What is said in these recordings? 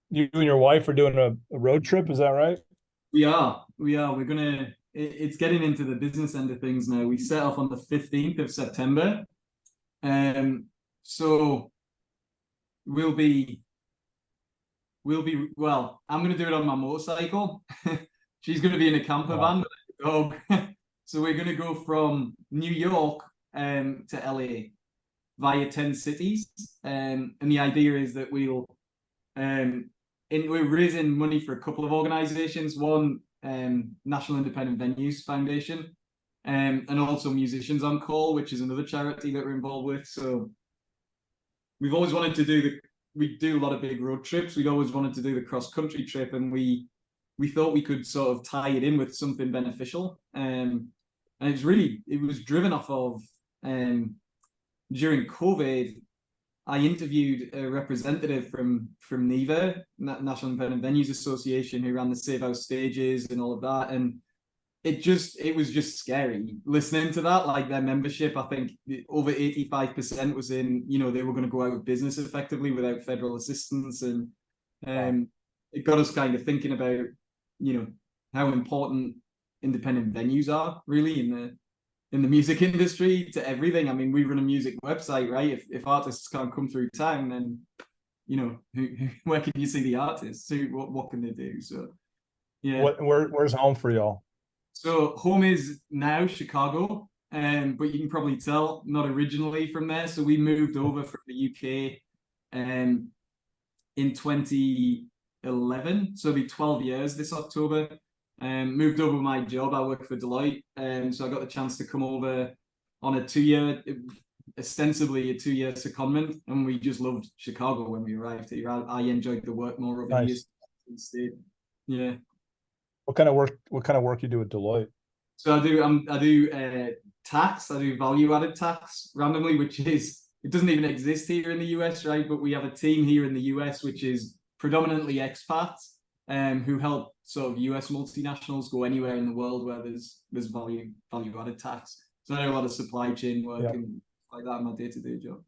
you and your wife are doing a road trip, is that right? We are. It's getting into the business end of things now. We set off on the 15th of September. Um, so we'll be, well, I'm going to do it on my motorcycle. She's going to be in a camper Wow. van with a dog. So we're going to go from New York to LA via 10 cities. And the idea is that um, we're raising money for a couple of organizations. One, National Independent Venues Foundation, and also Musicians on Call, which is another charity that we're involved with. So we've always wanted to we do a lot of big road trips. We'd always wanted to do the cross country trip, and we thought we could sort of tie it in with something beneficial. And it was driven off of during COVID. I interviewed a representative from NIVA, National Independent Venues Association, who ran the Save House stages and all of that. And it was just scary listening to that. Like their membership, I think over 85% was in, they were going to go out of business effectively without federal assistance. And Wow. it got us kind of thinking about, how important independent venues are really in the music industry to everything. I mean, we run a music website, right? If artists can't come through town, then where can you see the artists? What can they do? So yeah. Where's home for y'all? So home is now Chicago, but you can probably tell not originally from there. So we moved over from the UK in 2011. So it'll be 12 years this October. Moved over my job. I work for Deloitte, so I got the chance to come over on ostensibly a 2-year secondment, and we just loved Chicago when we arrived here. I enjoyed the work more over here. Nice. Yeah. What kind of work you do at Deloitte? So I do tax. I do value added tax randomly, which is it doesn't even exist here in the US, right? But we have a team here in the US which is predominantly expats, who help sort of US multinationals go anywhere in the world where there's value added tax. So I do a lot of supply chain work Yeah, and like that in my day to day job.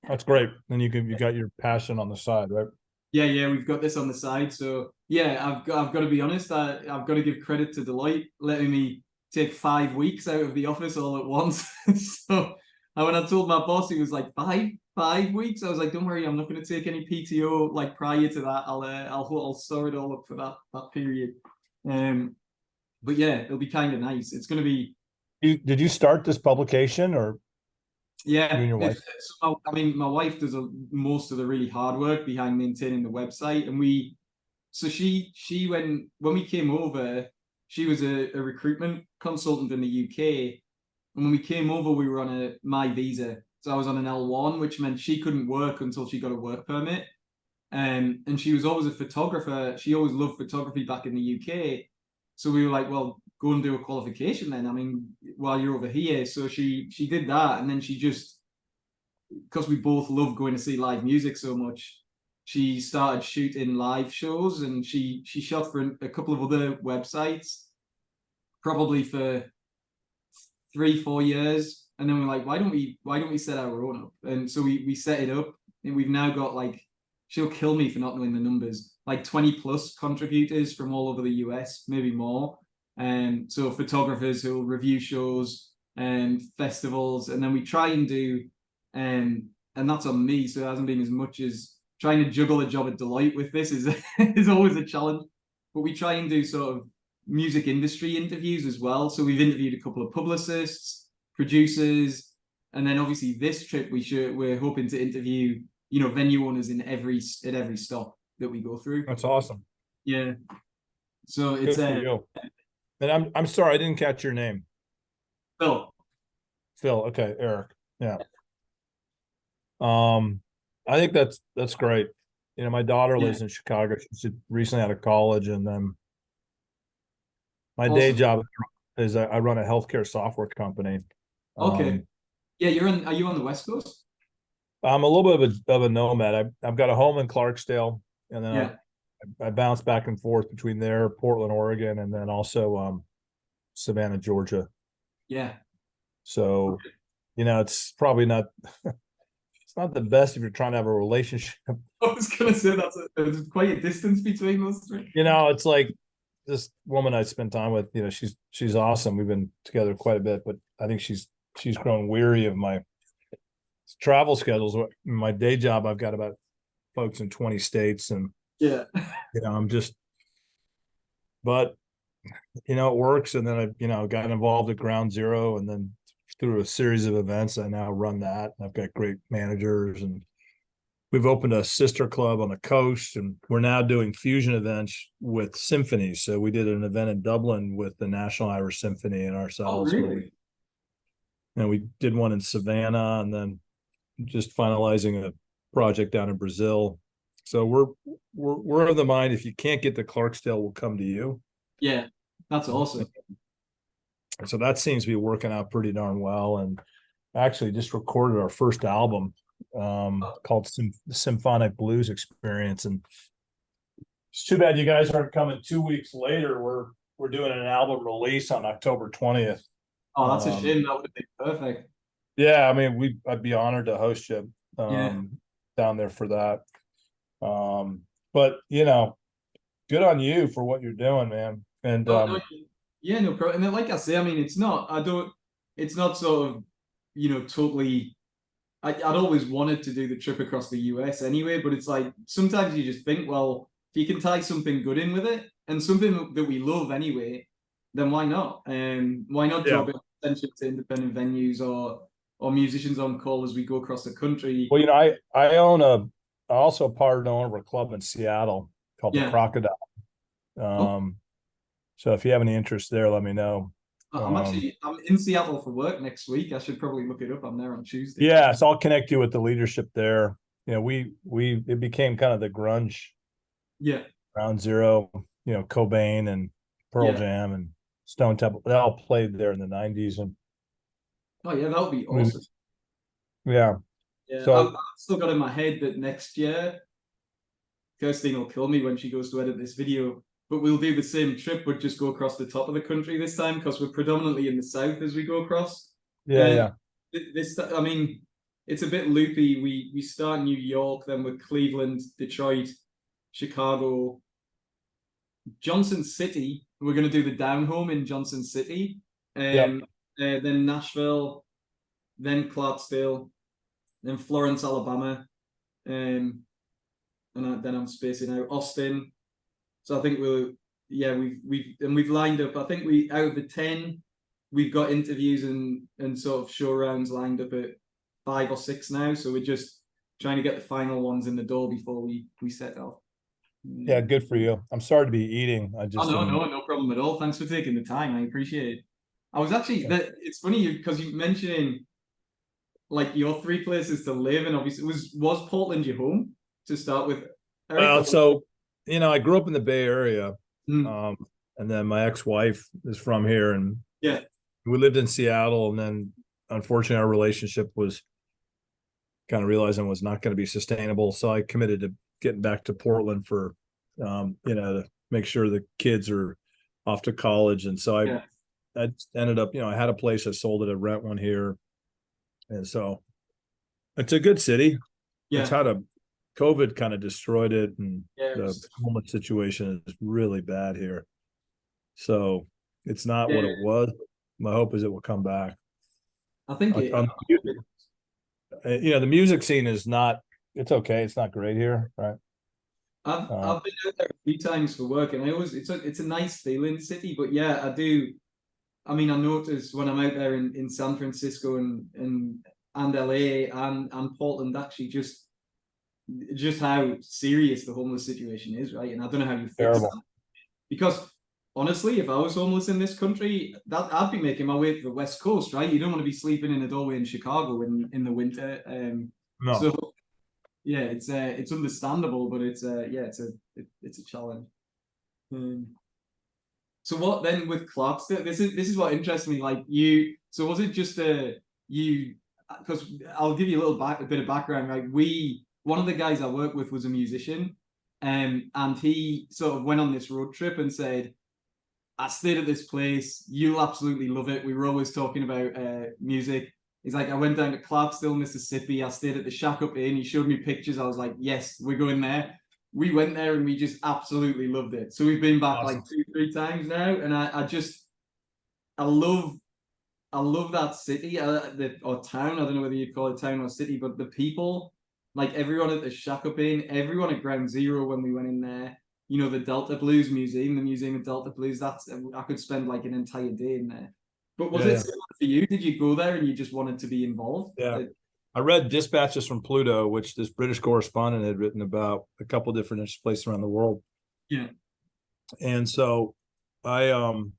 that's great. Then you got your passion on the side, right? Yeah, we've got this on the side. So yeah, I've got to be honest. I've got to give credit to Deloitte letting me take 5 weeks out of the office all at once. So when I told my boss, he was like 5 weeks. I was like, don't worry, I'm not going to take any PTO like prior to that. I'll store it all up for that period. Um, but yeah, it'll be kind of nice. It's going to be Did you start this publication, or you Yeah, and your wife? I mean, my wife does most of the really hard work behind maintaining the website, and she when we came over, she was a recruitment consultant in the UK, and when we came over, we were on a my visa, so I was on an L1, which meant she couldn't work until she got a work permit, and she was always a photographer. She always loved photography back in the UK. So we were like, well, go and do a qualification then. I mean, while you're over here. So she did that, and then she just because we both love going to see live music so much, she started shooting live shows, and she shot for a couple of other websites, probably for 3 4 years, and then we're like, why don't we set our own up? And so we set it up, and we've now got like she'll kill me for not knowing the numbers, like 20 plus contributors from all over the US, maybe more. And so photographers who will review shows and festivals, and then we try and do, and that's on me, so it hasn't been as much as trying to juggle a job at Deloitte with this is is always a challenge. But we try and do sort of music industry interviews as well. So we've interviewed a couple of publicists, producers, and then obviously this trip we're hoping to interview venue owners at every stop that we go through. That's awesome. Yeah. So it's Good for you. And I'm sorry I didn't catch your name. Phil. Phil. Okay, Eric. Yeah. Um, I think that's great. My daughter Yeah. lives in Chicago. She's recently out of college, and then my day Awesome. job is I run a healthcare software company. Okay. Um, Yeah, are you on the West Coast? I'm a little bit of a nomad. I've got a home in Clarksdale, and then Yeah. I bounce back and forth between there, Portland, Oregon, and then also Savannah, Georgia. Yeah. So, it's probably not it's not the best if you're trying to have a relationship. I was gonna say there's quite a distance between those three. It's like this woman I spent time with, she's awesome. We've been together quite a bit, but I think she's grown weary of my travel schedules. My day job, I've got about folks in 20 states, and Yeah. I'm just, but it works. And then I got involved at Ground Zero, and then through a series of events, I now run that. I've got great managers, and we've opened a sister club on the coast, and we're now doing fusion events with symphonies. So we did an event in Dublin with the National Irish Symphony and ourselves. Oh, really? And we did one in Savannah, and then just finalizing a project down in Brazil. So we're of the mind, if you can't get to Clarksdale, we'll come to you. Yeah, that's awesome. So that seems to be working out pretty darn well. And actually just recorded our first album called Symphonic Blues Experience. And it's too bad you guys aren't coming 2 weeks later. We're doing an album release on October 20th. Oh, that's a shame. That would have been perfect. Yeah, I mean, I'd be honored to host you down there for that. But good on you for what you're doing, man. And yeah, no problem. And then, like I say, I mean, it's not sort of, totally. I'd always wanted to do the trip across the US anyway, but it's like sometimes you just think, well, if you can tie something good in with it and something that we love anyway, then why not? Why not draw a bit of attention to independent venues or musicians on call as we go across the country? Well, I also part owner of a club in Seattle called the Crocodile. So if you have any interest there, let me know. I'm in Seattle for work next week. I should probably look it up. I'm there on Tuesday. Yeah, so I'll connect you with the leadership there. It became kind of the grunge. Yeah. Ground Zero, Cobain and Pearl Jam and Stone Temple. They all played there in the 90s. And oh yeah, that would be awesome. Yeah. Yeah. So I've still got in my head that next year, Kirsten will kill me when she goes to edit this video, but we'll do the same trip, but just go across the top of the country this time because we're predominantly in the south as we go across. Yeah. I mean, it's a bit loopy. We start New York, then we're Cleveland, Detroit, Chicago, Johnson City. We're going to do the down home in Johnson City, then Nashville, then Clarksdale, then Florence, Alabama, and then I'm spacing out Austin. So I think we've lined up. I think out of the 10, we've got interviews and sort of show rounds lined up at 5 or 6 now. So we're just trying to get the final ones in the door before we set off. Yeah, good for you. I'm sorry to be eating. No problem at all. Thanks for taking the time. I appreciate it. I was actually it's funny because you mentioning like your 3 places to live, and obviously was Portland your home to start with? Well, so I grew up in the Bay Area, and then my ex-wife is from here, and we lived in Seattle, and then unfortunately our relationship was kind of realizing was not going to be sustainable, so I committed to getting back to Portland for to make sure the kids are off to college. And so I ended up, I had a place, I sold it, I rent one here, and so it's a good city. It's had COVID kind of destroyed it, and the homeless situation is really bad here. So it's not what it was. My hope is it will come back. I think the music scene is not. It's okay. It's not great here, right? I've been out there a few times for work, and it's a nice feeling city. But yeah, I do. I mean, I notice when I'm out there in San Francisco and LA and Portland, actually just how serious the homeless situation is, right? And I don't know how you fix that. Because honestly, if I was homeless in this country, I'd be making my way to the West Coast, right? You don't want to be sleeping in a doorway in Chicago in the winter. No. So yeah, it's understandable, but it's a challenge. So what then with Clarksdale? This is what interests me. Like you, so was it just you? Because I'll give you a bit of background. Right, one of the guys I worked with was a musician, and he sort of went on this road trip and said, "I stayed at this place. You'll absolutely love it. We were always talking about music. He's like, I went down to Clarksdale, Mississippi. I stayed at the Shack Up Inn. He showed me pictures. I was like, yes, we're going there. We went there and we just absolutely loved it. So we've been back like 2-3 times now, and I love that city or town. I don't know whether you'd call it town or city, but the people, like everyone at the Shack Up Inn, everyone at Ground Zero when we went in there. You know, the Delta Blues Museum, the Museum of Delta Blues. I could spend like an entire day in there. But was it similar for you? Did you go there and you just wanted to be involved? Yeah. I read Dispatches from Pluto, which this British correspondent had written about a couple different places around the world. Yeah. And so the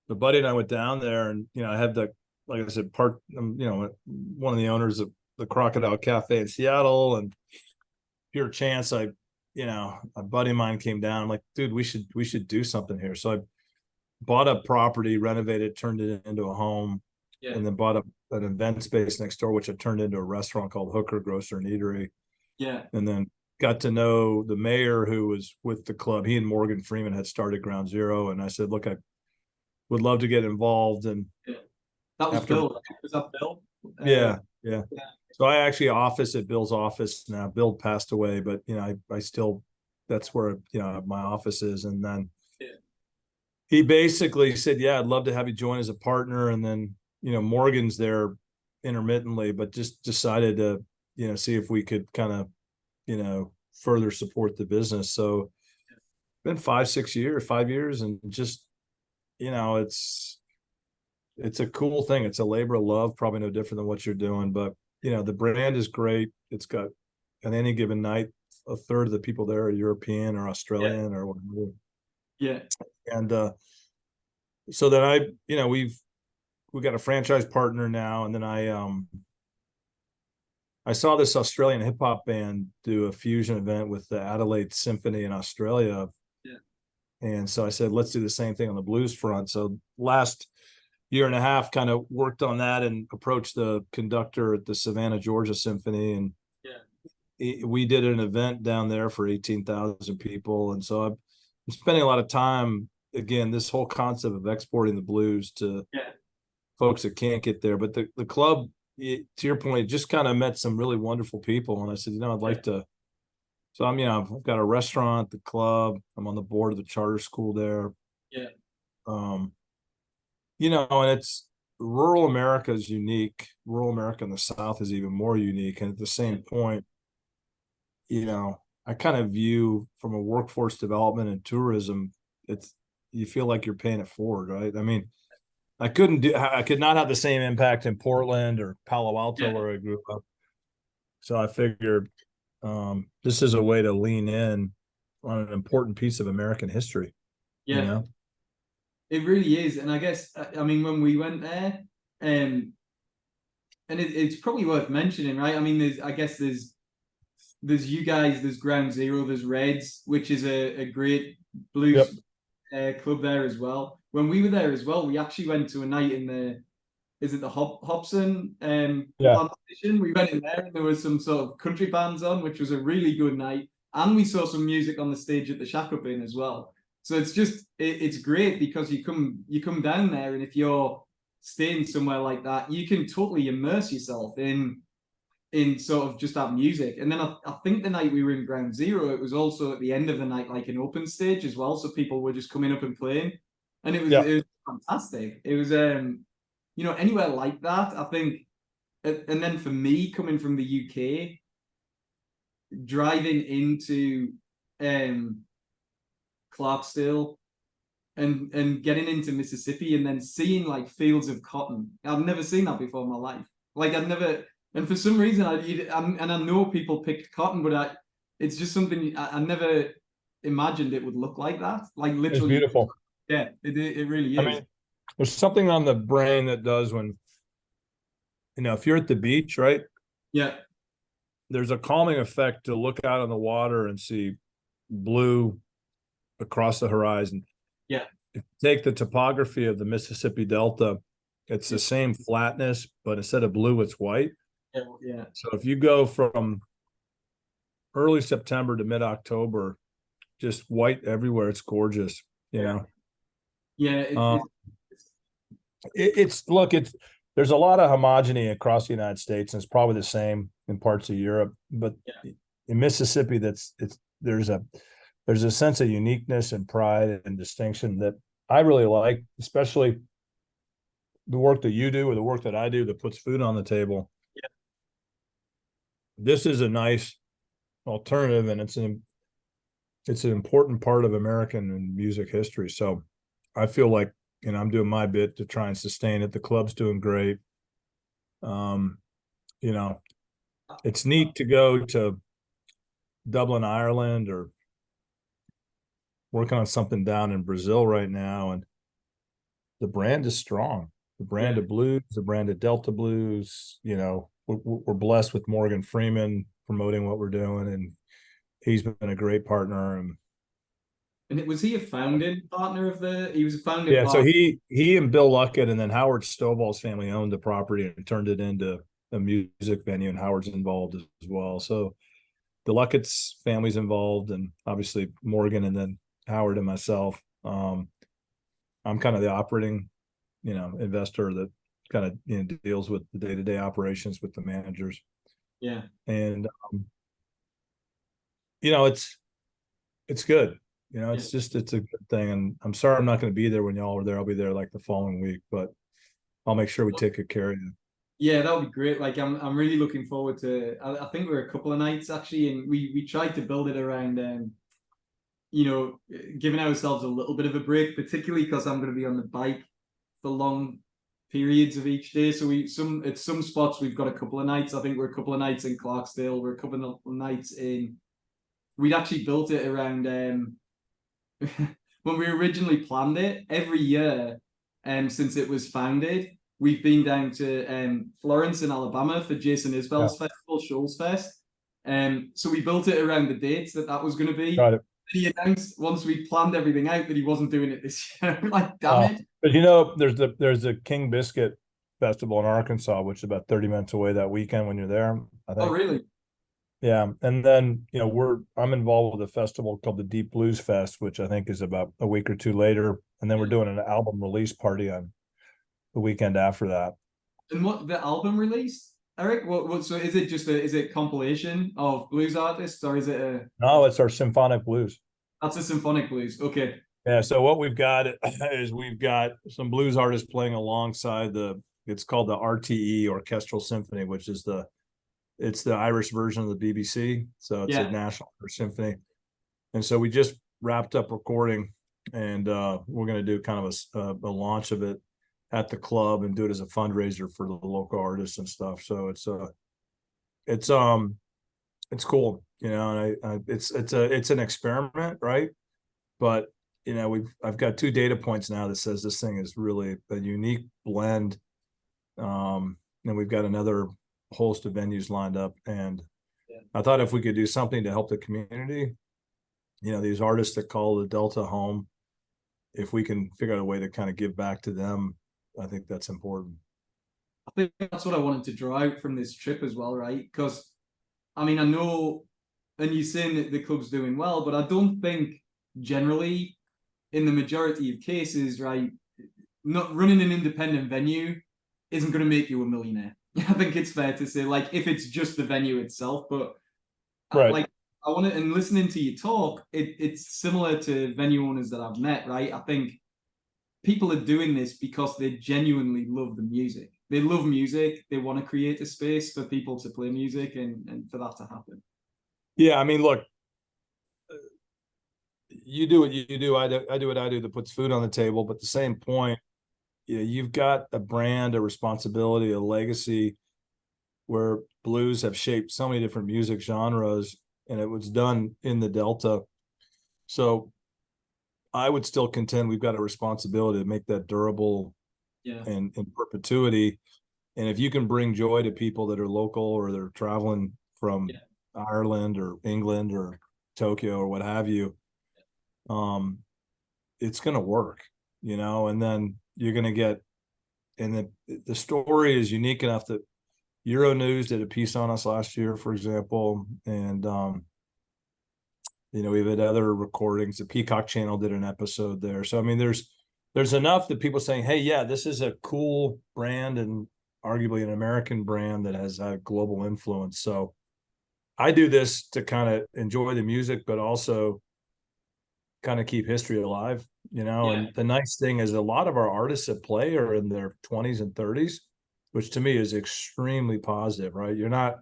buddy and I went down there, and I had like I said, one of the owners of the Crocodile Cafe in Seattle, and pure chance, a buddy of mine came down. I'm like, dude, we should do something here. So I bought a property, renovated, turned it into a home, and then bought an event space next door, which I turned into a restaurant called Hooker Grocer and Eatery. Yeah. And then got to know the mayor who was with the club. He and Morgan Freeman had started Ground Zero, and I said, look, I would love to get involved. And that was Bill. Was that Bill? Yeah. So I actually office at Bill's office now. Bill passed away, but I still, that's where my office is. And then he basically said, yeah, I'd love to have you join as a partner. And then Morgan's there intermittently, but just decided to see if we could kind of further support the business. So been 5 years, and just it's a cool thing. It's a labor of love, probably no different than what you're doing, but the brand is great. It's got, on any given night, a third of the people there are European or Australian or whatever. Yeah. And so then we got a franchise partner now, and then I saw this Australian hip hop band do a fusion event with the Adelaide Symphony in Australia. Yeah. And so I said, let's do the same thing on the blues front. So last year and a half kind of worked on that and approached the conductor at the Savannah, Georgia Symphony. And we did an event down there for 18,000 people. And so I'm spending a lot of time, again, this whole concept of exporting the blues to folks that can't get there. But the club, to your point, just kind of met some really wonderful people. And I said, I'd like to. So I've got a restaurant, the club. I'm on the board of the charter school there. Yeah. And it's rural America is unique. Rural America in the South is even more unique. And at the same point, I kind of view from a workforce development and tourism, you feel like you're paying it forward, right? I mean, I could not have the same impact in Portland or Palo Alto where I grew up. So I figured this is a way to lean in on an important piece of American history. Yeah. It really is. And I guess, when we went there, and it's probably worth mentioning, right? I mean, there's you guys, there's Ground Zero, there's Reds, which is a great blues club there as well. When we were there as well, we actually went to a night in the Hobson plantation. We went in there and there was some sort of country bands on, which was a really good night. And we saw some music on the stage at the Shack Up Inn as well. So it's great because you come down there, and if you're staying somewhere like that, you can totally immerse yourself in sort of just that music. And then I think the night we were in Ground Zero, it was also at the end of the night like an open stage as well, so people were just coming up and playing, and it was fantastic. It was anywhere like that, I think. And then for me, coming from the UK, driving into Clarksdale and getting into Mississippi and then seeing like fields of cotton. I've never seen that before in my life. Like and for some reason I know people picked cotton, but it's just something I never imagined it would look like that. Like literally, it's beautiful. Yeah, it really is. I mean, there's something on the brain that does when, if you're at the beach, right? Yeah. There's a calming effect to look out on the water and see blue across the horizon. Yeah. If you take the topography of the Mississippi Delta, it's the same flatness, but instead of blue, it's white. Yeah. So if you go from early September to mid-October, just white everywhere, it's gorgeous, Yeah. It's there's a lot of homogeny across the United States, and it's probably the same in parts of Europe. But in Mississippi, there's a sense of uniqueness and pride and distinction that I really like, especially the work that you do or the work that I do that puts food on the table. Yeah. This is a nice alternative, and it's an important part of American and music history. So I feel like, I'm doing my bit to try and sustain it. The club's doing great. It's neat to go to Dublin, Ireland, or working on something down in Brazil right now, and the brand is strong. The brand of blues, the brand of Delta blues. We're blessed with Morgan Freeman promoting what we're doing, and he's been a great partner. And was he a founding partner of he was a founding partner. So he and Bill Luckett, and then Howard Stovall's family owned the property and turned it into a music venue, and Howard's involved as well. So the Luckett's family's involved, and obviously Morgan, and then Howard and myself. I'm kind of the operating, investor that kind of deals with the day-to-day operations with the managers. Yeah. And it's good. It's a good thing. And I'm sorry I'm not going to be there when y'all are there. I'll be there like the following week, but I'll make sure we take good care of you. Yeah, that would be great. Like I'm really looking forward to. I think we're a couple of nights actually, and we tried to build it around giving ourselves a little bit of a break, particularly because I'm going to be on the bike for long periods of each day. So at some spots we've got a couple of nights. I think we're a couple of nights in Clarksdale. We're a couple of nights in. We'd actually built it around when we originally planned it. Every year, since it was founded, we've been down to Florence in Alabama for Jason Isbell's festival, Shoals Fest. So we built it around the dates that was going to be. Got it. He announced once we planned everything out that he wasn't doing it this year. Like, damn it. But there's a King Biscuit Festival in Arkansas, which is about 30 minutes away that weekend when you're there, I think. Oh, really? Yeah. And then, I'm involved with a festival called the Deep Blues Fest, which I think is about a week or two later. And then we're doing an album release party on the weekend after that. And what the album release, Eric? So is it just is it compilation of blues artists, or is it No, it's our symphonic blues. That's a symphonic blues. Okay. Yeah. So what we've got is we've got some blues artists playing alongside it's called the RTE Orchestral Symphony, which is it's the Irish version of the BBC. So it's a national symphony. And so we just wrapped up recording, and we're going to do kind of a launch of it at the club and do it as a fundraiser for the local artists and stuff. So it's cool, and it's an experiment, right? But I've got 2 data points now that says this thing is really a unique blend. And we've got another host of venues lined up, and I thought if we could do something to help the community, these artists that call the Delta home, if we can figure out a way to kind of give back to them, I think that's important. I think that's what I wanted to draw out from this trip as well, right? Because I know, and you're saying that the club's doing well, but I don't think generally, in the majority of cases, right, not running an independent venue isn't going to make you a millionaire. I think it's fair to say, like, if it's just the venue itself, but right. Like, I want to, and listening to you talk, it's similar to venue owners that I've met, right? I think people are doing this because they genuinely love the music. They love music. They want to create a space for people to play music and for that to happen. Yeah, look, you do what you do. I do what I do that puts food on the table. But at the same point, you've got a brand, a responsibility, a legacy where blues have shaped so many different music genres, and it was done in the Delta. So I would still contend we've got a responsibility to make that durable and in perpetuity. And if you can bring joy to people that are local or they're traveling from Ireland or England or Tokyo or what have you, it's going to work, and then you're going to get, and the story is unique enough that Euronews did a piece on us last year, for example. And, we've had other recordings. The Peacock Channel did an episode there. So, there's enough that people saying, hey, yeah, this is a cool brand, and arguably an American brand that has a global influence. So I do this to kind of enjoy the music, but also kind of keep history alive, And the nice thing is a lot of our artists that play are in their 20s and 30s, which to me is extremely positive, right? You're going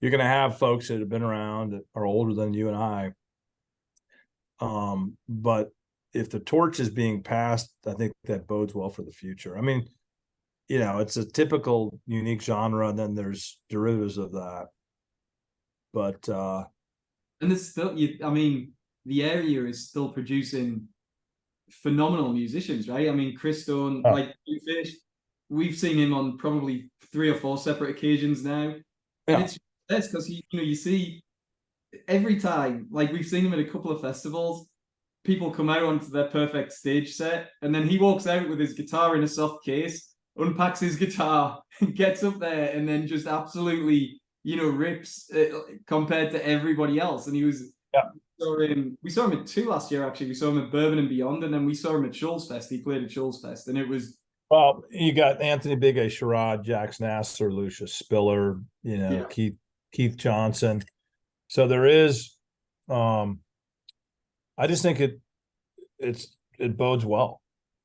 to have folks that have been around that are older than you and I. But if the torch is being passed, I think that bodes well for the future. I mean, it's a typical unique genre, and then there's derivatives of that. But and there's still, I mean, the area is still producing phenomenal musicians, right? I mean, Chris Stone, like we've seen him on probably 3 or 4 separate occasions now. Yeah. And it's because you see every time, like we've seen him at a couple of festivals, people come out onto their perfect stage set, and then he walks out with his guitar in a soft case, unpacks his guitar, gets up there, and then just absolutely, rips compared to everybody else. And he was, we saw him at 2 last year, actually. We saw him at Bourbon and Beyond, and then we saw him at Schulz Fest. He played at Schulz Fest, and it was... Well, you got Anthony Bigay, Sherrod, Jax Nasser, Lucius Spiller, Keith Johnson. So there is, I just think it bodes well.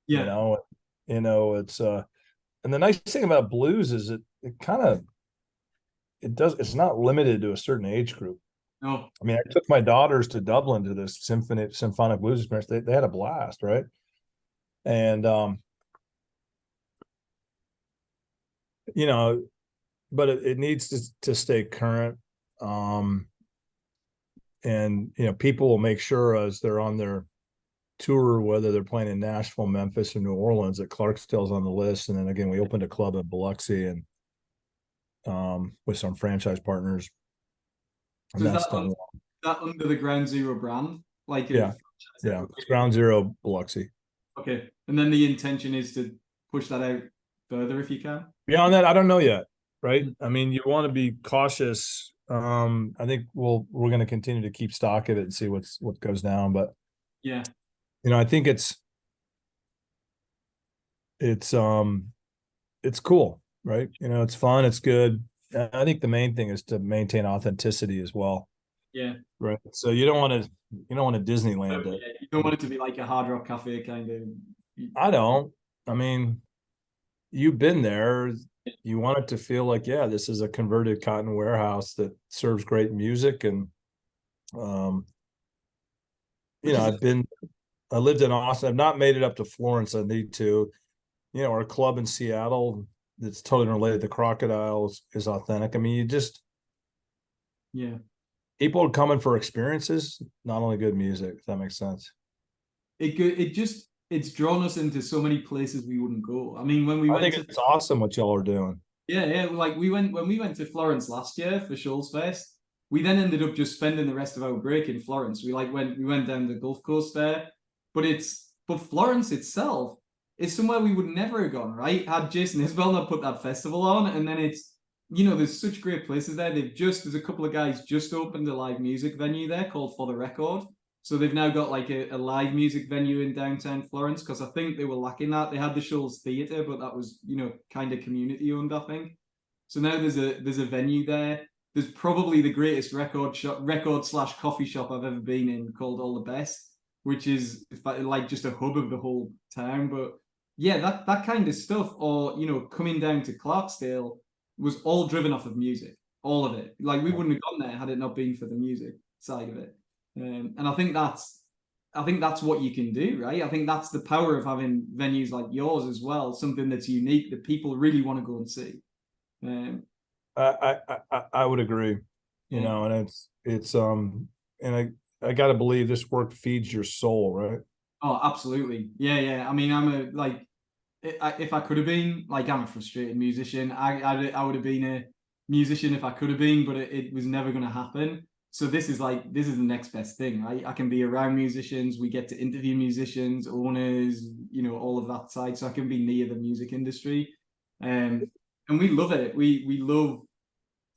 It's and the nice thing about blues is it's not limited to a certain age group. No. I mean, I took my daughters to Dublin to this symphonic blues experience. They had a blast, right? And but it needs to stay current. And people will make sure as they're on their tour, whether they're playing in Nashville, Memphis, or New Orleans, that Clarksdale's on the list. And then again, we opened a club in Biloxi and with some franchise partners. And so that's that under the Ground Zero brand? It's Ground Zero Biloxi. Okay. And then the intention is to push that out further if you can? Beyond that, I don't know yet, right? I mean, you want to be cautious. I think we're going to continue to keep stock of it and see what goes down. But I think it's cool, right? It's fun, it's good. I think the main thing is to maintain authenticity as well. Yeah. Right. So you don't want to Disneyland it. You don't want it to be like a Hard Rock Cafe kind of. I don't. I mean, you've been there. You want it to feel like, this is a converted cotton warehouse that serves great music. And, I lived in Austin. I've not made it up to Florence. I need to. Our club in Seattle that's totally related to Crocodiles is authentic. I mean, people are coming for experiences, not only good music, if that makes sense. It's drawn us into so many places we wouldn't go. I mean, I think it's awesome what y'all are doing. Yeah. Like when we went to Florence last year for Schulz Fest, we then ended up just spending the rest of our break in Florence. We went down the Gulf Coast there, but Florence itself is somewhere we would never have gone, right? Had Jason Isbell not put that festival on, and then it's, there's such great places there. There's a couple of guys just opened a live music venue there called For the Record. So they've now got like a live music venue in downtown Florence, because I think they were lacking that. They had the Schulz Theatre, but that was, kind of community owned, I think. So now there's a venue there. There's probably the greatest record/coffee shop I've ever been in, called All the Best, which is like just a hub of the whole town. But yeah, that kind of stuff, or coming down to Clarksdale was all driven off of music, all of it. Like we wouldn't have gone there had it not been for the music side of it. And I think that's what you can do, right? I think that's the power of having venues like yours as well, something that's unique that people really want to go and see. I would agree, and it's and I got to believe this work feeds your soul, right? Oh, absolutely. Yeah. I mean, if I could have been, like, I'm a frustrated musician. I would have been a musician if I could have been, but it was never going to happen. So this is the next best thing, right? I can be around musicians. We get to interview musicians, owners, all of that side. So I can be near the music industry. And we love it. We love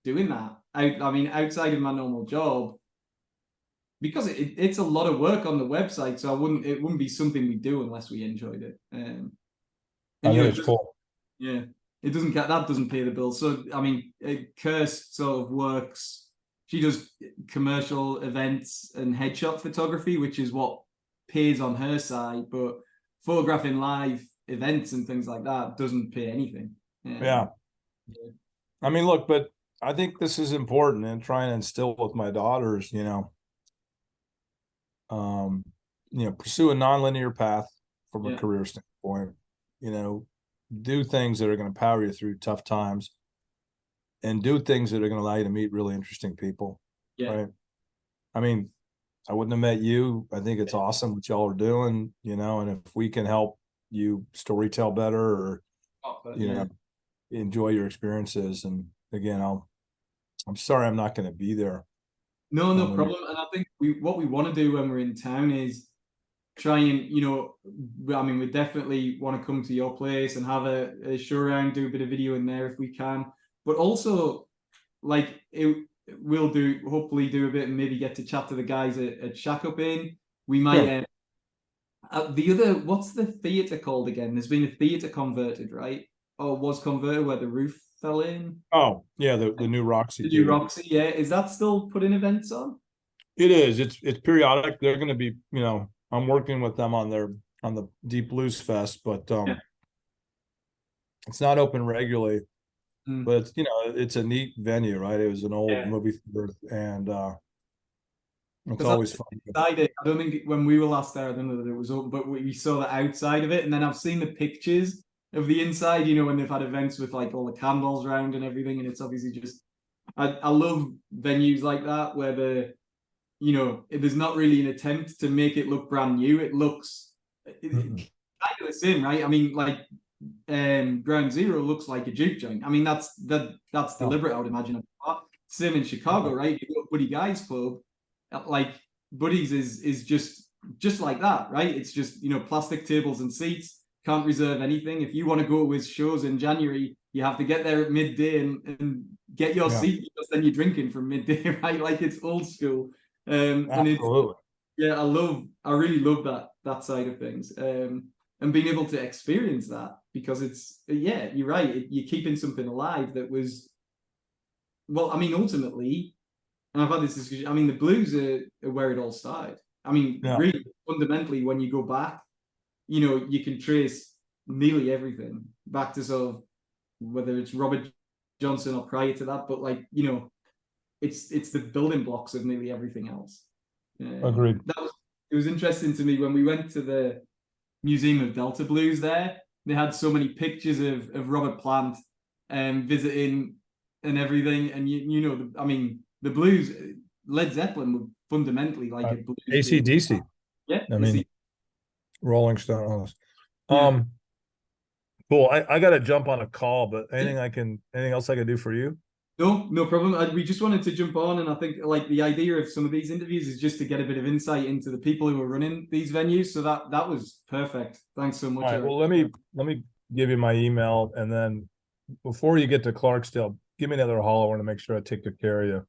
doing that. I mean, outside of my normal job, because it's a lot of work on the website. So it wouldn't be something we do unless we enjoyed it. I think it's cool. Yeah. that doesn't pay the bill. So I mean, Kirst sort of works. She does commercial events and headshot photography, which is what pays on her side. But photographing live events and things like that doesn't pay anything. Yeah. I mean, look, but I think this is important, and trying to instill with my daughters, pursue a nonlinear path from a career standpoint, do things that are going to power you through tough times, and do things that are going to allow you to meet really interesting people. Yeah. Right. I mean, I wouldn't have met you. I think it's awesome what y'all are doing, and if we can help you storytell better or, enjoy your experiences. And again, I'm sorry I'm not going to be there. No problem. And I think what we want to do when we're in town is try and, I mean, we definitely want to come to your place and have a show around, do a bit of video in there if we can. But also, like, we'll hopefully do a bit and maybe get to chat to the guys at Shack Up Inn. We might, what's the theatre called again? There's been a theatre converted, right? Or was converted where the roof fell in. Oh, yeah, the new Roxy. The new Roxy, yeah. Is that still putting events on? It is. It's periodic. They're going to be, I'm working with them on the Deep Blues Fest, but it's not open regularly. But it's it's a neat venue, right? It was an old movie theater, and it's always fun. I don't think when we were last there, I don't know that it was open, but we saw the outside of it, and then I've seen the pictures of the inside, when they've had events with like all the candles around and everything, and it's obviously just I love venues like that where there's not really an attempt to make it look brand new. It looks kind of the same, right? I mean, like Ground Zero looks like a juke joint. I mean, that's deliberate, I would imagine. Same in Chicago, right? You go to Buddy Guy's Club, like Buddy's is just like that, right? It's just plastic tables and seats. Can't reserve anything. If you want to go with shows in January, you have to get there at midday and get your seat, because then you're drinking from midday, right? Like, it's old school. Absolutely. I really love that side of things. And being able to experience that, because it's, you're right. You're keeping something alive that was, well, I mean, ultimately, and I've had this discussion, I mean, the blues are where it all started. I mean, really, fundamentally, when you go back, you can trace nearly everything back to sort of, whether it's Robert Johnson or prior to that, but like, it's the building blocks of nearly everything else. Agreed. It was interesting to me when we went to the Museum of Delta Blues there. They had so many pictures of Robert Plant visiting and everything, and I mean, the blues, Led Zeppelin were fundamentally like a blues. AC/DC. Yeah, I mean, Rolling Stones. Cool. I got to jump on a call, but anything else I can do for you? No problem. We just wanted to jump on, and I think like the idea of some of these interviews is just to get a bit of insight into the people who are running these venues. So that was perfect. Thanks so much. All right, well, let me give you my email, and then before you get to Clarksdale, give me another holler. I want to make sure I take good care of you.